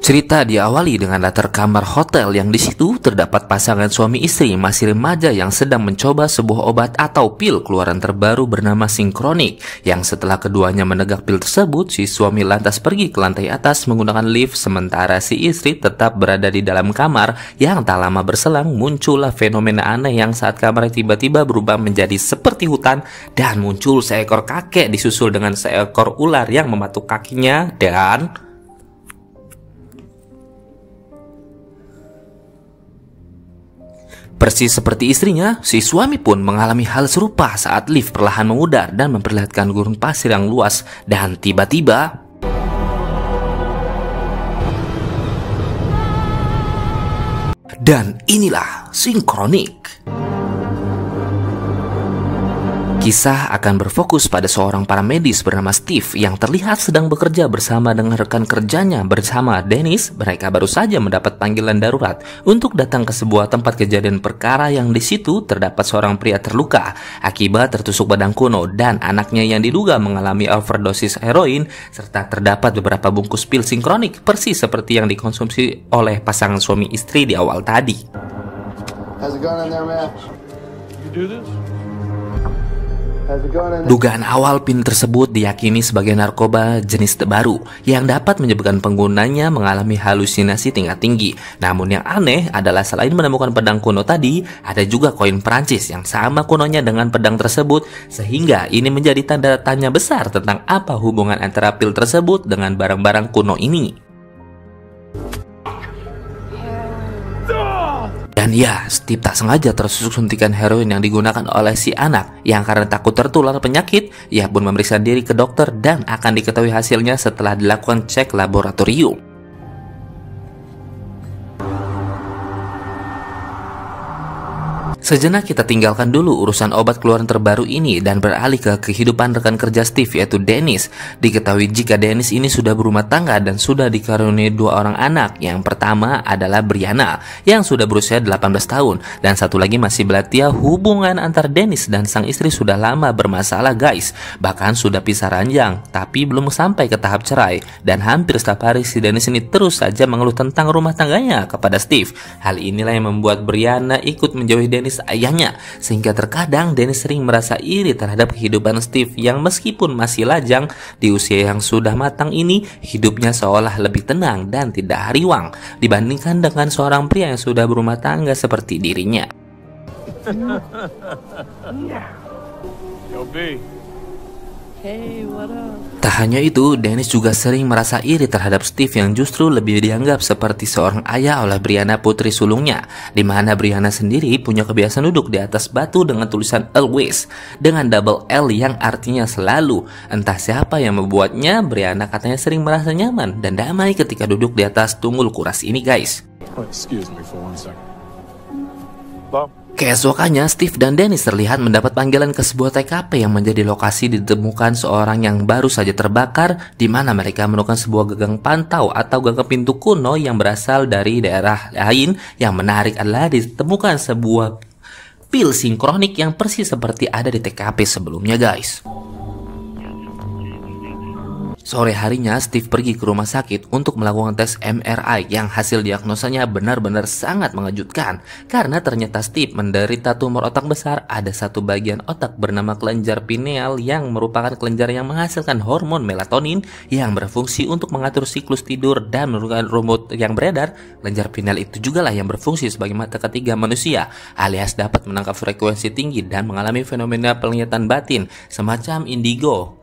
Cerita diawali dengan latar kamar hotel yang di situ terdapat pasangan suami istri masih remaja yang sedang mencoba sebuah obat atau pil keluaran terbaru bernama Synchronic. Yang setelah keduanya menegak pil tersebut, si suami lantas pergi ke lantai atas menggunakan lift, sementara si istri tetap berada di dalam kamar. Yang tak lama berselang muncullah fenomena aneh yang saat kamarnya tiba-tiba berubah menjadi seperti hutan dan muncul seekor kakek disusul dengan seekor ular yang mematuk kakinya dan persis seperti istrinya, si suami pun mengalami hal serupa saat lift perlahan memudar dan memperlihatkan gurun pasir yang luas. Dan tiba-tiba inilah Synchronic. Kisah akan berfokus pada seorang paramedis bernama Steve yang terlihat sedang bekerja bersama dengan rekan kerjanya bersama Dennis. Mereka baru saja mendapat panggilan darurat untuk datang ke sebuah tempat kejadian perkara yang di situ terdapat seorang pria terluka akibat tertusuk pedang kuno dan anaknya yang diduga mengalami overdosis heroin, serta terdapat beberapa bungkus pil Synchronic persis seperti yang dikonsumsi oleh pasangan suami istri di awal tadi. How's it going in there, man? You do this? Dugaan awal pil tersebut diyakini sebagai narkoba jenis terbaru yang dapat menyebabkan penggunanya mengalami halusinasi tingkat tinggi. Namun yang aneh adalah selain menemukan pedang kuno tadi, ada juga koin Prancis yang sama kunonya dengan pedang tersebut, sehingga ini menjadi tanda tanya besar tentang apa hubungan antara pil tersebut dengan barang-barang kuno ini. Dan ya, Steve tak sengaja tersusuk suntikan heroin yang digunakan oleh si anak yang karena takut tertular penyakit, ia pun memeriksa diri ke dokter dan akan diketahui hasilnya setelah dilakukan cek laboratorium. Sejenak kita tinggalkan dulu urusan obat keluaran terbaru ini dan beralih ke kehidupan rekan kerja Steve, yaitu Dennis. Diketahui jika Dennis ini sudah berumah tangga dan sudah dikaruniai 2 orang anak. Yang pertama adalah Brianna yang sudah berusia 18 tahun dan satu lagi masih belia. Hubungan antar Dennis dan sang istri sudah lama bermasalah guys, bahkan sudah pisah ranjang tapi belum sampai ke tahap cerai. Dan hampir setiap hari si Dennis ini terus saja mengeluh tentang rumah tangganya kepada Steve. Hal inilah yang membuat Brianna ikut menjauhi Dennis ayahnya, sehingga terkadang Dennis sering merasa iri terhadap kehidupan Steve yang meskipun masih lajang di usia yang sudah matang ini, hidupnya seolah lebih tenang dan tidak riwang dibandingkan dengan seorang pria yang sudah berumah tangga seperti dirinya. Tak hanya itu, Dennis juga sering merasa iri terhadap Steve yang justru lebih dianggap seperti seorang ayah oleh Brianna putri sulungnya, di mana Brianna sendiri punya kebiasaan duduk di atas batu dengan tulisan always dengan double L yang artinya selalu. Entah siapa yang membuatnya, Brianna katanya sering merasa nyaman dan damai ketika duduk di atas tunggul kuras ini guys. Excuse me for 1 second. Keesokannya, Steve dan Dennis terlihat mendapat panggilan ke sebuah TKP yang menjadi lokasi ditemukan seorang yang baru saja terbakar, di mana mereka menemukan sebuah gagang pantau atau gagang pintu kuno yang berasal dari daerah lain. Yang menarik adalah ditemukan sebuah pil Synchronic yang persis seperti ada di TKP sebelumnya guys. Sore harinya, Steve pergi ke rumah sakit untuk melakukan tes MRI yang hasil diagnosanya benar-benar sangat mengejutkan. Karena ternyata Steve menderita tumor otak besar. Ada satu bagian otak bernama kelenjar pineal yang merupakan kelenjar yang menghasilkan hormon melatonin yang berfungsi untuk mengatur siklus tidur dan menurunkan rumput yang beredar. Kelenjar pineal itu juga lah yang berfungsi sebagai mata ketiga manusia, alias dapat menangkap frekuensi tinggi dan mengalami fenomena penglihatan batin semacam indigo.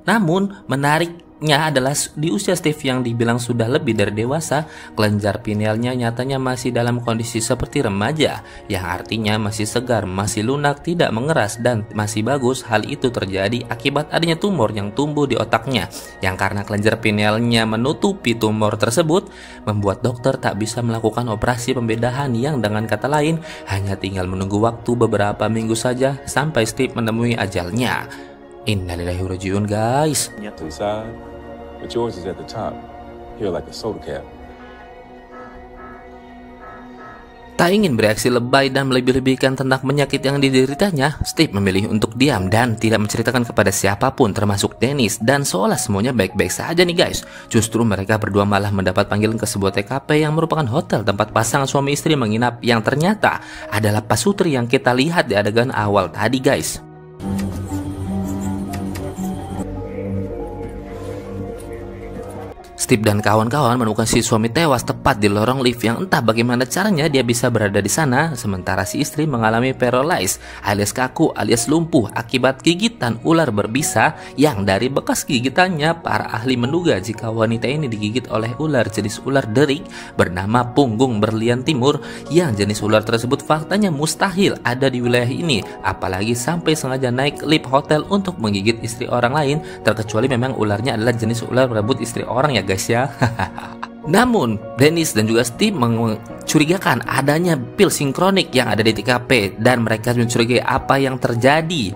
Namun menariknya adalah di usia Steve yang dibilang sudah lebih dari dewasa, kelenjar pinealnya nyatanya masih dalam kondisi seperti remaja, yang artinya masih segar, masih lunak, tidak mengeras, dan masih bagus. Hal itu terjadi akibat adanya tumor yang tumbuh di otaknya, yang karena kelenjar pinealnya menutupi tumor tersebut, membuat dokter tak bisa melakukan operasi pembedahan, yang dengan kata lain hanya tinggal menunggu waktu beberapa minggu saja sampai Steve menemui ajalnya. Innalillahi wa rajiun guys. But yours is at the top, here like a soda cap. Tak ingin bereaksi lebay dan melebih-lebihkan tentang penyakit yang dideritanya, Steve memilih untuk diam dan tidak menceritakan kepada siapapun termasuk Dennis, dan seolah semuanya baik-baik saja nih guys. Justru mereka berdua malah mendapat panggilan ke sebuah TKP yang merupakan hotel tempat pasangan suami istri menginap yang ternyata adalah pasutri yang kita lihat di adegan awal tadi guys. Steve dan kawan-kawan menemukan si suami tewas tepat di lorong lift yang entah bagaimana caranya dia bisa berada di sana, sementara si istri mengalami paralysis alias kaku alias lumpuh akibat gigitan ular berbisa yang dari bekas gigitannya para ahli menduga jika wanita ini digigit oleh ular jenis ular derik bernama punggung berlian timur, yang jenis ular tersebut faktanya mustahil ada di wilayah ini, apalagi sampai sengaja naik lift hotel untuk menggigit istri orang lain, terkecuali memang ularnya adalah jenis ular berebut istri orang ya guys ya. Namun Dennis dan juga Steve mencurigakan adanya pil sinkronik yang ada di TKP dan mereka mencurigai apa yang terjadi.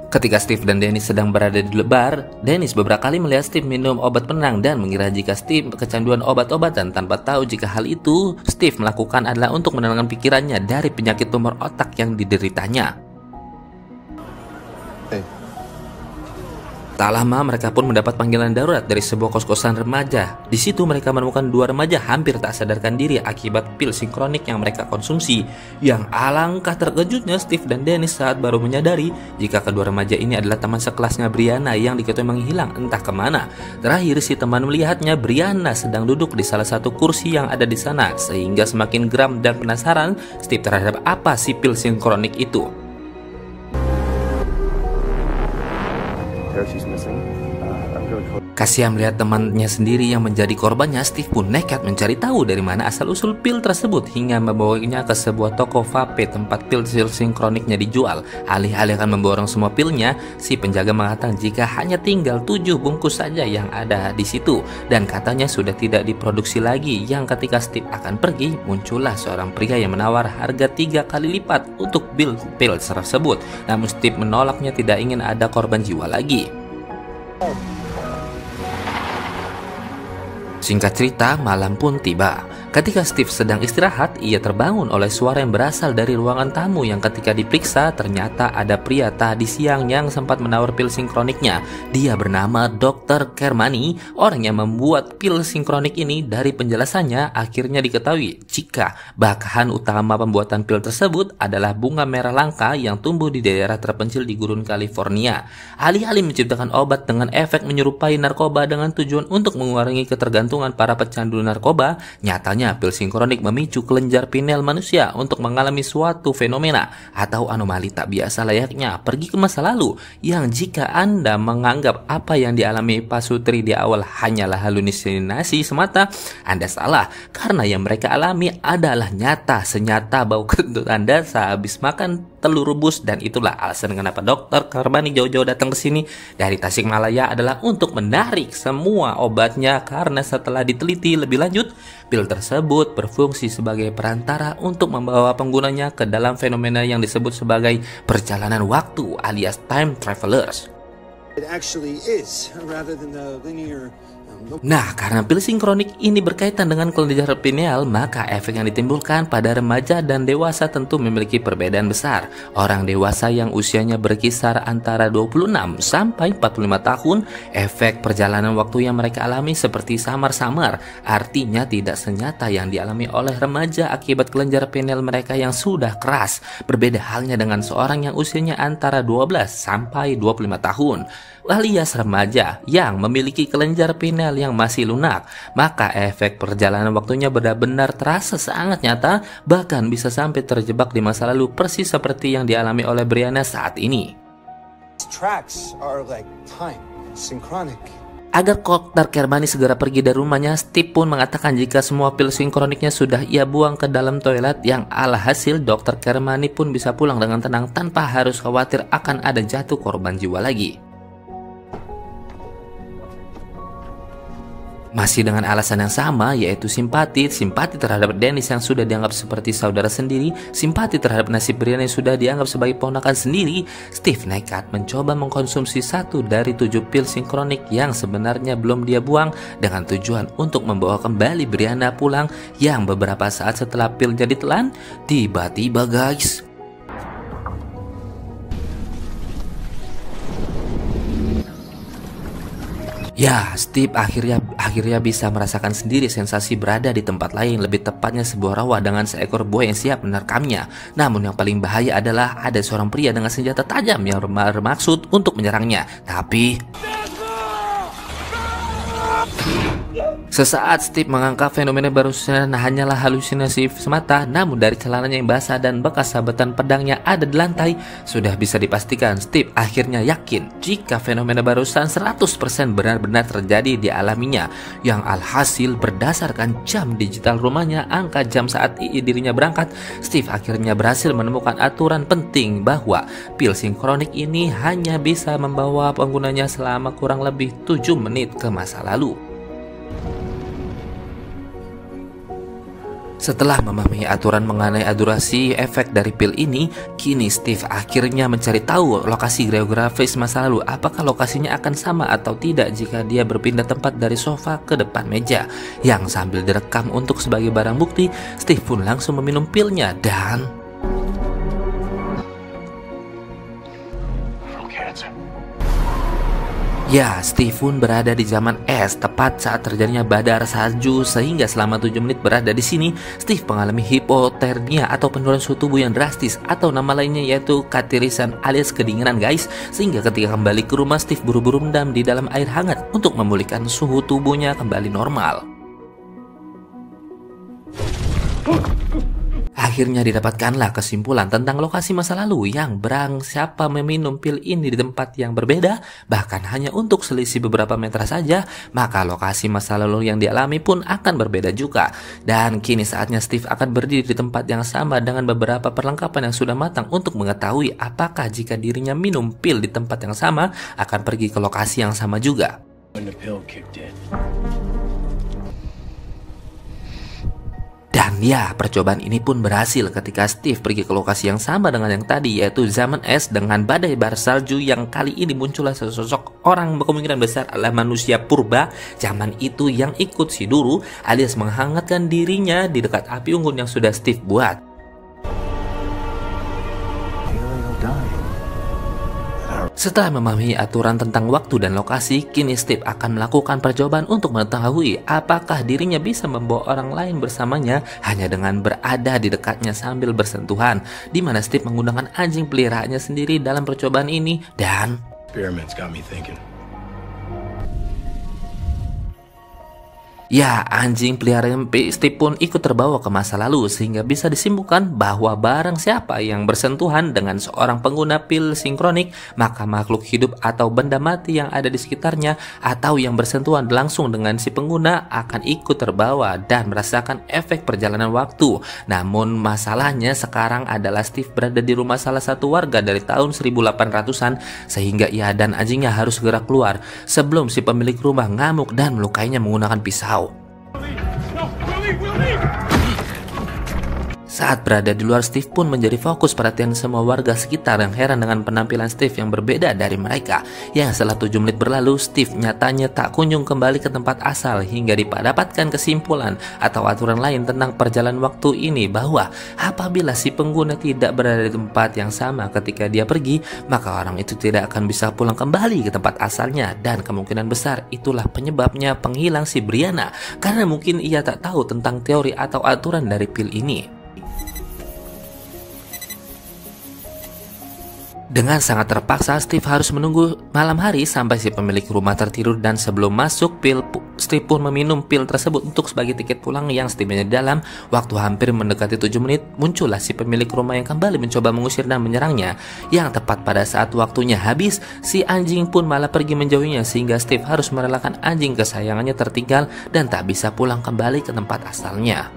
Ketika Steve dan Dennis sedang berada di bar, Dennis beberapa kali melihat Steve minum obat penenang dan mengira jika Steve kecanduan obat-obatan tanpa tahu jika hal itu Steve melakukan adalah untuk menenangkan pikirannya dari penyakit tumor otak yang dideritanya. Tak lama mereka pun mendapat panggilan darurat dari sebuah kos-kosan remaja. Di situ mereka menemukan dua remaja hampir tak sadarkan diri akibat pil sinkronik yang mereka konsumsi. Yang alangkah terkejutnya Steve dan Dennis saat baru menyadari jika kedua remaja ini adalah teman sekelasnya Brianna yang diketahui menghilang entah kemana. Terakhir si teman melihatnya Brianna sedang duduk di salah satu kursi yang ada di sana, sehingga semakin geram dan penasaran Steve terhadap apa si pil sinkronik itu. Kasihan melihat temannya sendiri yang menjadi korbannya, Steve pun nekat mencari tahu dari mana asal-usul pil tersebut hingga membawanya ke sebuah toko vape tempat pil sinkroniknya dijual. Alih-alih akan memborong semua pilnya, si penjaga mengatakan jika hanya tinggal 7 bungkus saja yang ada di situ dan katanya sudah tidak diproduksi lagi. Yang ketika Steve akan pergi, muncullah seorang pria yang menawar harga 3 kali lipat untuk pil tersebut. Namun Steve menolaknya, tidak ingin ada korban jiwa lagi. Singkat cerita, malam pun tiba. Ketika Steve sedang istirahat, ia terbangun oleh suara yang berasal dari ruangan tamu yang ketika diperiksa ternyata ada pria tadi siang yang sempat menawar pil sinkroniknya. Dia bernama Dr. Kermani, orang yang membuat pil sinkronik ini. Dari penjelasannya akhirnya diketahui jika bahan utama pembuatan pil tersebut adalah bunga merah langka yang tumbuh di daerah terpencil di gurun California. Alih-alih menciptakan obat dengan efek menyerupai narkoba dengan tujuan untuk mengurangi ketergantungan para pecandu narkoba, nyatanya pil sinkronik memicu kelenjar pineal manusia untuk mengalami suatu fenomena atau anomali tak biasa layaknya pergi ke masa lalu, yang jika Anda menganggap apa yang dialami pasutri di awal hanyalah halusinasi semata, Anda salah, karena yang mereka alami adalah nyata, senyata bau kentut Anda sehabis makan telur rebus. Dan itulah alasan kenapa Dr. Kermani jauh-jauh datang ke sini dari Tasikmalaya adalah untuk menarik semua obatnya, karena setelah diteliti lebih lanjut, pil tersebut berfungsi sebagai perantara untuk membawa penggunanya ke dalam fenomena yang disebut sebagai perjalanan waktu alias time travelers. Nah, karena pil sinkronik ini berkaitan dengan kelenjar pineal, maka efek yang ditimbulkan pada remaja dan dewasa tentu memiliki perbedaan besar. Orang dewasa yang usianya berkisar antara 26 sampai 45 tahun, efek perjalanan waktu yang mereka alami seperti samar-samar, artinya tidak senyata yang dialami oleh remaja akibat kelenjar pineal mereka yang sudah keras. Berbeda halnya dengan seorang yang usianya antara 12 sampai 25 tahun, alias remaja yang memiliki kelenjar pineal yang masih lunak, maka efek perjalanan waktunya benar-benar terasa sangat nyata, bahkan bisa sampai terjebak di masa lalu persis seperti yang dialami oleh Brianna saat ini. Agar Dr. Kermani segera pergi dari rumahnya, Steve pun mengatakan jika semua pil sinkroniknya sudah ia buang ke dalam toilet, yang alhasil Dr. Kermani pun bisa pulang dengan tenang tanpa harus khawatir akan ada jatuh korban jiwa lagi. Masih dengan alasan yang sama, yaitu simpati terhadap Dennis yang sudah dianggap seperti saudara sendiri, simpati terhadap nasib Brianna yang sudah dianggap sebagai ponakan sendiri, Steve nekat mencoba mengkonsumsi 1 dari 7 pil sinkronik yang sebenarnya belum dia buang dengan tujuan untuk membawa kembali Brianna pulang yang beberapa saat setelah pilnya ditelan, tiba-tiba guys, ya, Steve akhirnya bisa merasakan sendiri sensasi berada di tempat lain, lebih tepatnya sebuah rawa dengan seekor buaya yang siap menerkamnya. Namun yang paling bahaya adalah ada seorang pria dengan senjata tajam yang bermaksud untuk menyerangnya. Tapi sesaat Steve menganggap fenomena barusan hanyalah halusinasi semata, namun dari celananya yang basah dan bekas sabetan pedangnya ada di lantai, sudah bisa dipastikan Steve akhirnya yakin jika fenomena barusan 100% benar-benar terjadi di alaminya, yang alhasil berdasarkan jam digital rumahnya, angka jam saat dirinya berangkat, Steve akhirnya berhasil menemukan aturan penting bahwa pil sinkronik ini hanya bisa membawa penggunanya selama kurang lebih 7 menit ke masa lalu. Setelah memahami aturan mengenai durasi efek dari pil ini, kini Steve akhirnya mencari tahu lokasi geografis masa lalu, apakah lokasinya akan sama atau tidak jika dia berpindah tempat dari sofa ke depan meja. Yang sambil direkam untuk sebagai barang bukti, Steve pun langsung meminum pilnya dan ya, Steve pun berada di zaman es, tepat saat terjadinya badar salju, sehingga selama 7 menit berada di sini, Steve mengalami hipotermia atau penurunan suhu tubuh yang drastis, atau nama lainnya yaitu katirisan alias kedinginan guys, sehingga ketika kembali ke rumah, Steve buru-buru mendam di dalam air hangat untuk memulihkan suhu tubuhnya kembali normal. Akhirnya didapatkanlah kesimpulan tentang lokasi masa lalu yang barang siapa meminum pil ini di tempat yang berbeda, bahkan hanya untuk selisih beberapa meter saja, maka lokasi masa lalu yang dialami pun akan berbeda juga. Dan kini saatnya Steve akan berdiri di tempat yang sama dengan beberapa perlengkapan yang sudah matang untuk mengetahui apakah jika dirinya minum pil di tempat yang sama akan pergi ke lokasi yang sama juga. Dan ya, percobaan ini pun berhasil ketika Steve pergi ke lokasi yang sama dengan yang tadi, yaitu zaman es dengan badai bar salju, yang kali ini muncullah sesosok orang berkemungkinan besar adalah manusia purba zaman itu yang ikut si Duru alias menghangatkan dirinya di dekat api unggun yang sudah Steve buat. Setelah memahami aturan tentang waktu dan lokasi, kini Steve akan melakukan percobaan untuk mengetahui apakah dirinya bisa membawa orang lain bersamanya hanya dengan berada di dekatnya sambil bersentuhan, di mana Steve menggunakan anjing peliharaannya sendiri dalam percobaan ini. Dan ya, anjing peliharaan Steve pun ikut terbawa ke masa lalu, sehingga bisa disimpulkan bahwa barang siapa yang bersentuhan dengan seorang pengguna pil sinkronik, maka makhluk hidup atau benda mati yang ada di sekitarnya atau yang bersentuhan langsung dengan si pengguna akan ikut terbawa dan merasakan efek perjalanan waktu. Namun masalahnya sekarang adalah Steve berada di rumah salah satu warga dari tahun 1800-an, sehingga ia dan anjingnya harus segera keluar sebelum si pemilik rumah ngamuk dan melukainya menggunakan pisau. Saat berada di luar, Steve pun menjadi fokus perhatian semua warga sekitar yang heran dengan penampilan Steve yang berbeda dari mereka. Yang setelah 7 menit berlalu, Steve nyatanya tak kunjung kembali ke tempat asal hingga didapatkan kesimpulan atau aturan lain tentang perjalanan waktu ini, bahwa apabila si pengguna tidak berada di tempat yang sama ketika dia pergi, maka orang itu tidak akan bisa pulang kembali ke tempat asalnya, dan kemungkinan besar itulah penyebabnya penghilang si Brianna, karena mungkin ia tak tahu tentang teori atau aturan dari pil ini. Dengan sangat terpaksa, Steve harus menunggu malam hari sampai si pemilik rumah tertidur, dan sebelum masuk pil, Steve pun meminum pil tersebut untuk sebagai tiket pulang yang setibanya di dalam. Waktu hampir mendekati 7 menit, muncullah si pemilik rumah yang kembali mencoba mengusir dan menyerangnya. Yang tepat pada saat waktunya habis, si anjing pun malah pergi menjauhinya, sehingga Steve harus merelakan anjing kesayangannya tertinggal dan tak bisa pulang kembali ke tempat asalnya.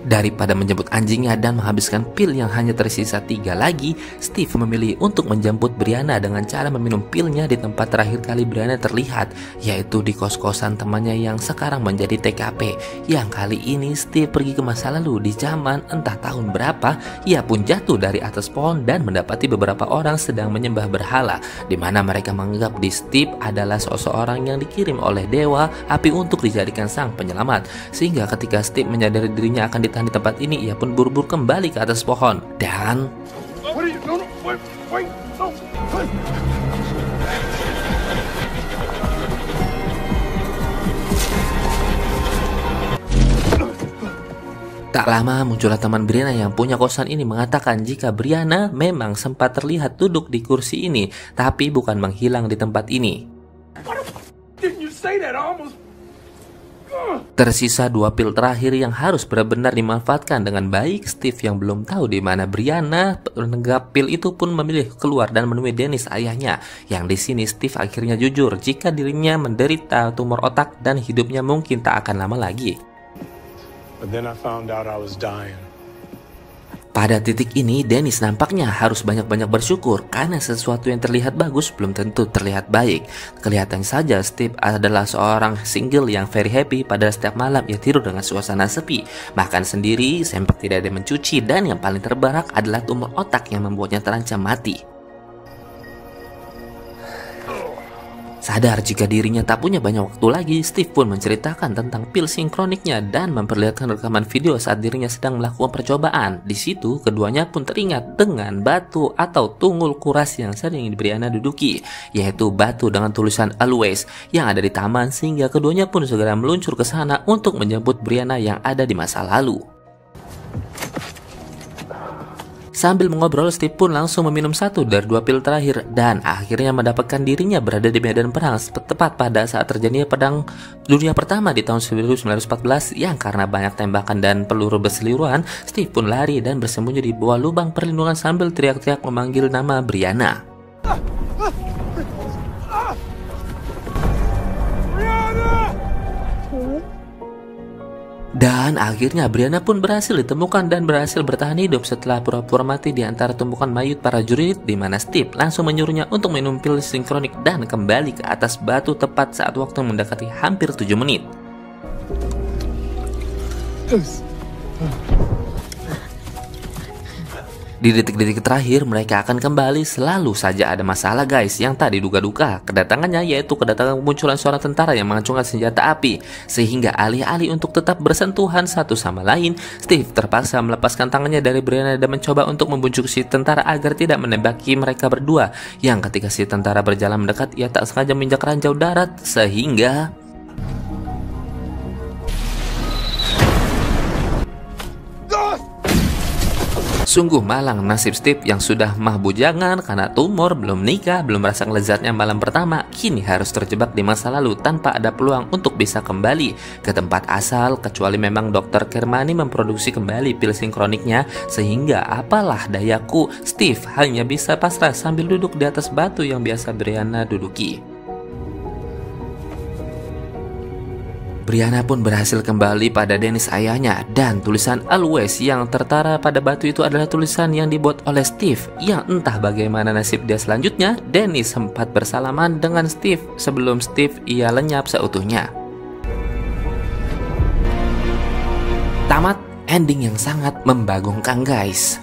Daripada menjemput anjingnya dan menghabiskan pil yang hanya tersisa 3 lagi, Steve memilih untuk menjemput Brianna dengan cara meminum pilnya di tempat terakhir kali Brianna terlihat, yaitu di kos-kosan temannya yang sekarang menjadi TKP. Yang kali ini Steve pergi ke masa lalu di zaman entah tahun berapa. Ia pun jatuh dari atas pohon dan mendapati beberapa orang sedang menyembah berhala, di mana mereka menganggap di Steve adalah seseorang yang dikirim oleh dewa api untuk dijadikan sang penyelamat. Sehingga ketika Steve menyadari dirinya akan ditahan di tempat ini, ia pun buru-buru kembali ke atas pohon dan tak lama muncullah teman Brianna yang punya kosan ini mengatakan jika Brianna memang sempat terlihat duduk di kursi ini, tapi bukan menghilang di tempat ini. Tersisa 2 pil terakhir yang harus benar-benar dimanfaatkan dengan baik. Steve yang belum tahu di mana Brianna, penegak pil itu pun memilih keluar dan menemui Dennis, ayahnya. Yang di sini Steve akhirnya jujur jika dirinya menderita tumor otak dan hidupnya mungkin tak akan lama lagi. But then I found out I was dying. Pada titik ini, Dennis nampaknya harus banyak-banyak bersyukur karena sesuatu yang terlihat bagus belum tentu terlihat baik. Kelihatan saja Steve adalah seorang single yang very happy pada setiap malam ia tidur dengan suasana sepi. Makan sendiri, sempat tidak ada mencuci, dan yang paling terbarak adalah tumor otak yang membuatnya terancam mati. Sadar jika dirinya tak punya banyak waktu lagi, Steve pun menceritakan tentang pil sinkroniknya dan memperlihatkan rekaman video saat dirinya sedang melakukan percobaan. Di situ, keduanya pun teringat dengan batu atau tunggul kuras yang sering Brianna duduki, yaitu batu dengan tulisan Always yang ada di taman, sehingga keduanya pun segera meluncur ke sana untuk menjemput Brianna yang ada di masa lalu. Sambil mengobrol, Steve pun langsung meminum 1 dari 2 pil terakhir dan akhirnya mendapatkan dirinya berada di medan perang tepat pada saat terjadinya Perang Dunia Pertama di tahun 1914 yang karena banyak tembakan dan peluru berseliweran, Steve pun lari dan bersembunyi di bawah lubang perlindungan sambil teriak-teriak memanggil nama Brianna. Dan akhirnya Brianna pun berhasil ditemukan dan berhasil bertahan hidup setelah pura-pura mati di antara tumpukan mayat para jurid, di mana Steve langsung menyuruhnya untuk minum pil sinkronik dan kembali ke atas batu tepat saat waktu mendekati hampir 7 menit. Di detik-detik terakhir mereka akan kembali, selalu saja ada masalah guys yang tak diduga-duga. Kedatangannya yaitu kedatangan kemunculan seorang tentara yang mengacungkan senjata api, sehingga alih-alih untuk tetap bersentuhan satu sama lain, Steve terpaksa melepaskan tangannya dari Brianna dan mencoba untuk membujuk si tentara agar tidak menembaki mereka berdua. Yang ketika si tentara berjalan mendekat, ia tak sengaja menginjak ranjau darat sehingga sungguh malang nasib Steve yang sudah mah bujangan karena tumor, belum nikah, belum merasa lezatnya malam pertama, kini harus terjebak di masa lalu tanpa ada peluang untuk bisa kembali ke tempat asal, kecuali memang Dr. Kermani memproduksi kembali pil sinkroniknya, sehingga apalah dayaku, Steve hanya bisa pasrah sambil duduk di atas batu yang biasa Brianna duduki. Brianna pun berhasil kembali pada Dennis, ayahnya, dan tulisan Always yang tertara pada batu itu adalah tulisan yang dibuat oleh Steve. Yang entah bagaimana nasib dia selanjutnya, Dennis sempat bersalaman dengan Steve sebelum Steve ia lenyap seutuhnya. Tamat ending yang sangat membagongkan guys.